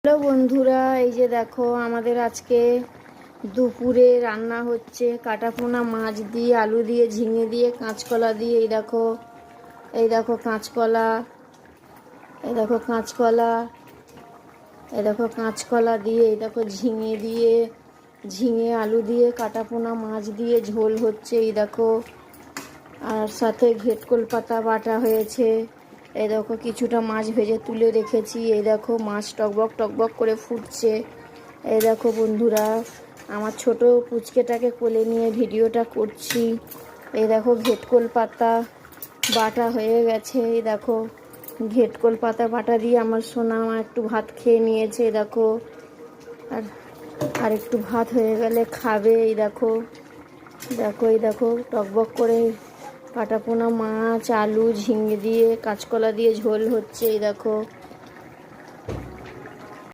Hello বন্ধুরা, এই যে দেখো আমাদের আজকে দুপুরে রান্না হচ্ছে কাটাপোনা মাছ দিয়ে, আলু দিয়ে, ঝিঙে দিয়ে, কাঁচকলা দিয়ে। এই দেখো কাঁচকলা, এই দেখো কাঁচকলা, এই দেখো কাঁচকলা দিয়ে, এই দেখো ঝিঙে দিয়ে, ঝিঙে আলু দিয়ে কাটাপোনা মাছ দিয়ে ঝোল হচ্ছে। এই দেখো, আর সাথে ঘেটকোল পাতা বাটা হয়েছে। এই দেখো কিছুটা মাছ ভেজে তুলে রেখেছি। এই দেখো মাছ টকবক টকবক করে ফুটছে। এই দেখো বন্ধুরা, আমার ছোট পুচকেটাকে কোলে নিয়ে ভিডিওটা করছি। এই দেখো ঘেটকোল পাতা বাটা হয়ে গেছে। এই দেখো ঘেটকোল পাতা বাটা দিয়ে আমার সোনা আমার একটু ভাত খেয়ে নিয়েছে। এই দেখো, আর আর একটু ভাত হয়ে গেলে খাবে। এই দেখো দেখো এই দেখো টকবক করে কাটাপোনা মাছ, আলু, ঝিঙে দিয়ে, কাঁচকলা দিয়ে ঝোল হচ্ছে। এই দেখো।